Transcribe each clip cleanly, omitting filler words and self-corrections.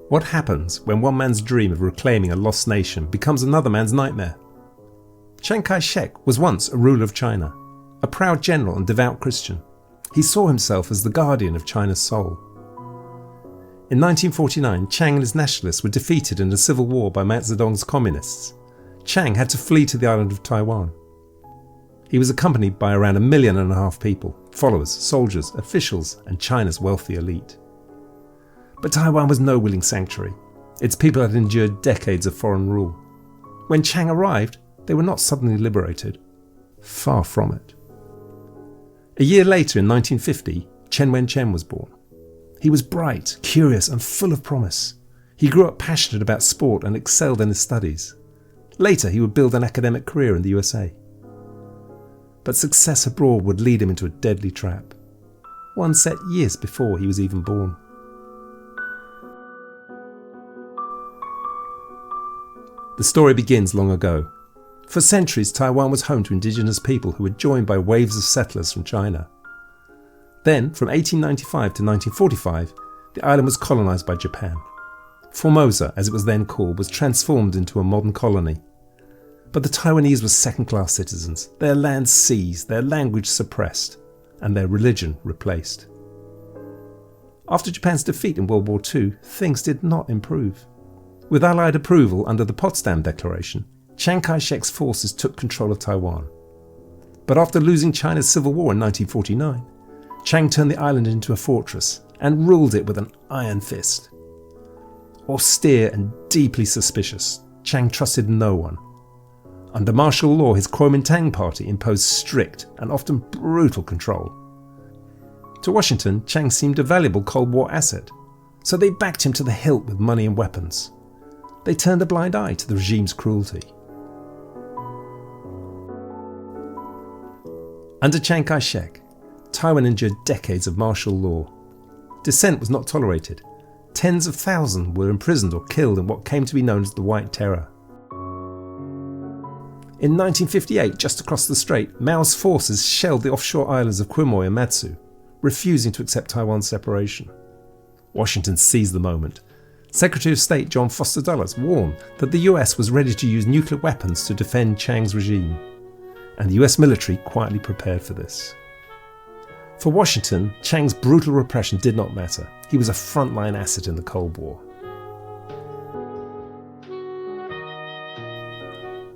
What happens when one man's dream of reclaiming a lost nation becomes another man's nightmare? Chiang Kai-shek was once a ruler of China, a proud general and devout Christian. He saw himself as the guardian of China's soul. In 1949, Chiang and his nationalists were defeated in a civil war by Mao Zedong's communists. Chiang had to flee to the island of Taiwan. He was accompanied by around 1.5 million people, followers, soldiers, officials, and China's wealthy elite. But Taiwan was no willing sanctuary. Its people had endured decades of foreign rule. When Chiang arrived, they were not suddenly liberated. Far from it. A year later, in 1950, Chen Wen-chen was born. He was bright, curious, and full of promise. He grew up passionate about sport and excelled in his studies. Later, he would build an academic career in the USA. But success abroad would lead him into a deadly trap, one set years before he was even born. The story begins long ago. For centuries, Taiwan was home to indigenous people who were joined by waves of settlers from China. Then, from 1895 to 1945, the island was colonised by Japan. Formosa, as it was then called, was transformed into a modern colony. But the Taiwanese were second-class citizens, their land seized, their language suppressed, and their religion replaced. After Japan's defeat in World War II, things did not improve. With Allied approval under the Potsdam Declaration, Chiang Kai-shek's forces took control of Taiwan. But after losing China's civil war in 1949, Chiang turned the island into a fortress and ruled it with an iron fist. Austere and deeply suspicious, Chiang trusted no one. Under martial law, his Kuomintang party imposed strict and often brutal control. To Washington, Chiang seemed a valuable Cold War asset, so they backed him to the hilt with money and weapons. They turned a blind eye to the regime's cruelty. Under Chiang Kai-shek, Taiwan endured decades of martial law. Dissent was not tolerated. Tens of thousands were imprisoned or killed in what came to be known as the White Terror. In 1958, just across the strait, Mao's forces shelled the offshore islands of Quemoy and Matsu, refusing to accept Taiwan's separation. Washington seized the moment. Secretary of State John Foster Dulles warned that the US was ready to use nuclear weapons to defend Chiang's regime, and the US military quietly prepared for this. For Washington, Chiang's brutal repression did not matter. He was a frontline asset in the Cold War.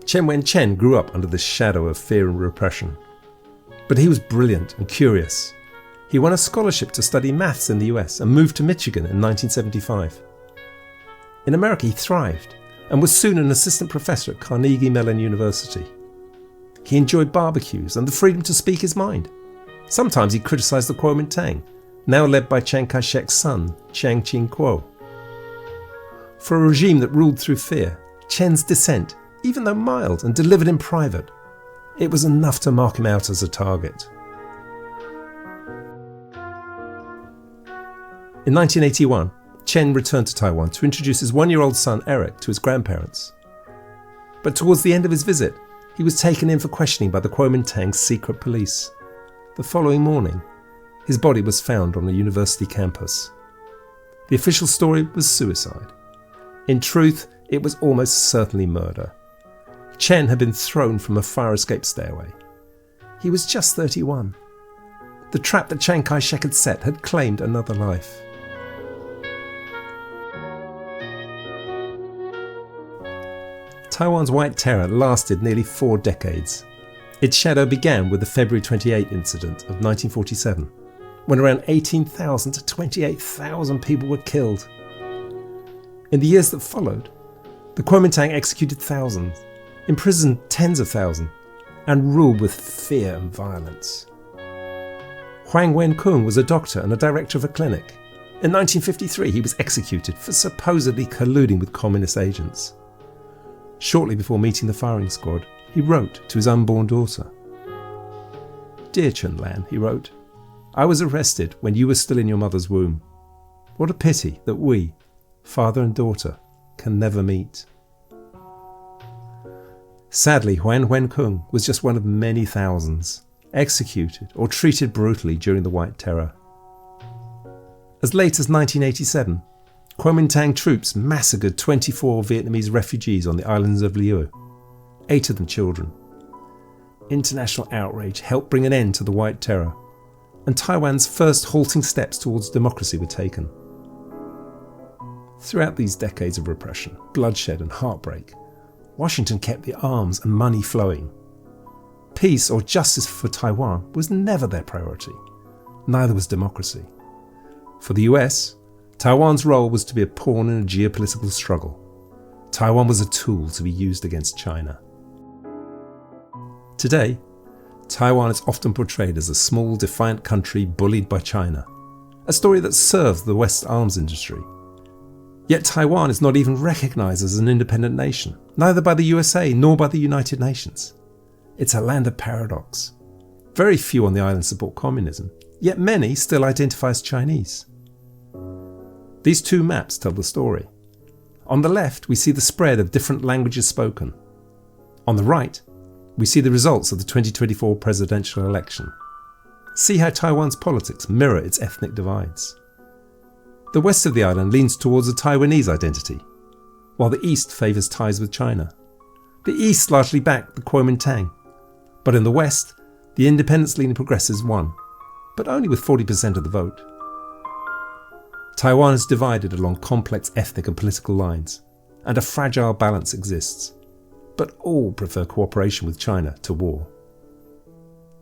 Chen Wen-chen grew up under the shadow of fear and repression. But he was brilliant and curious. He won a scholarship to study maths in the US and moved to Michigan in 1975. In America, he thrived and was soon an assistant professor at Carnegie Mellon University. He enjoyed barbecues and the freedom to speak his mind. Sometimes he criticised the Kuomintang, now led by Chiang Kai-shek's son, Chiang Ching-kuo. For a regime that ruled through fear, Chen's dissent, even though mild and delivered in private, it was enough to mark him out as a target. In 1981, Chen returned to Taiwan to introduce his 1-year-old son Eric to his grandparents. But towards the end of his visit, he was taken in for questioning by the Kuomintang's secret police. The following morning, his body was found on a university campus. The official story was suicide. In truth, it was almost certainly murder. Chen had been thrown from a fire escape stairway. He was just 31. The trap that Chiang Kai-shek had set had claimed another life. Taiwan's White Terror lasted nearly 4 decades. Its shadow began with the February 28 incident of 1947, when around 18,000 to 28,000 people were killed. In the years that followed, the Kuomintang executed thousands, imprisoned tens of thousands, and ruled with fear and violence. Huang Wen-kung was a doctor and a director of a clinic. In 1953, he was executed for supposedly colluding with communist agents. Shortly before meeting the firing squad, he wrote to his unborn daughter. "Dear Chun Lan," he wrote, "I was arrested when you were still in your mother's womb. What a pity that we, father and daughter, can never meet." Sadly, Huang Wen-kung was just one of many thousands executed or treated brutally during the White Terror. As late as 1987, Kuomintang troops massacred 24 Vietnamese refugees on the islands of Liu, 8 of them children. International outrage helped bring an end to the White Terror, and Taiwan's first halting steps towards democracy were taken. Throughout these decades of repression, bloodshed and heartbreak, Washington kept the arms and money flowing. Peace or justice for Taiwan was never their priority. Neither was democracy. For the US, Taiwan's role was to be a pawn in a geopolitical struggle. Taiwan was a tool to be used against China. Today, Taiwan is often portrayed as a small, defiant country bullied by China, a story that serves the West's arms industry. Yet Taiwan is not even recognised as an independent nation, neither by the USA nor by the United Nations. It's a land of paradox. Very few on the island support communism, yet many still identify as Chinese. These two maps tell the story. On the left, we see the spread of different languages spoken. On the right, we see the results of the 2024 presidential election. See how Taiwan's politics mirror its ethnic divides. The west of the island leans towards a Taiwanese identity, while the east favours ties with China. The east largely backed the Kuomintang, but in the west, the independence-leaning progressives won, but only with 40% of the vote. Taiwan is divided along complex ethnic and political lines, and a fragile balance exists, but all prefer cooperation with China to war.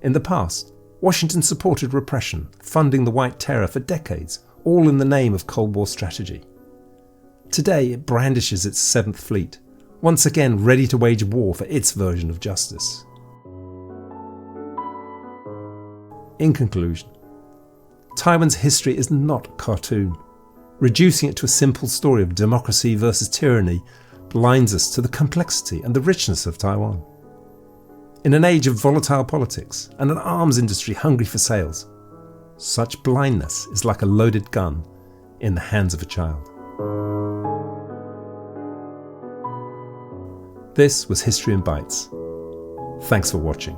In the past, Washington supported repression, funding the White Terror for decades, all in the name of Cold War strategy. Today it brandishes its Seventh Fleet, once again ready to wage war for its version of justice. In conclusion, Taiwan's history is not a cartoon. Reducing it to a simple story of democracy versus tyranny blinds us to the complexity and the richness of Taiwan. In an age of volatile politics and an arms industry hungry for sales, such blindness is like a loaded gun in the hands of a child. This was History in Bites. Thanks for watching.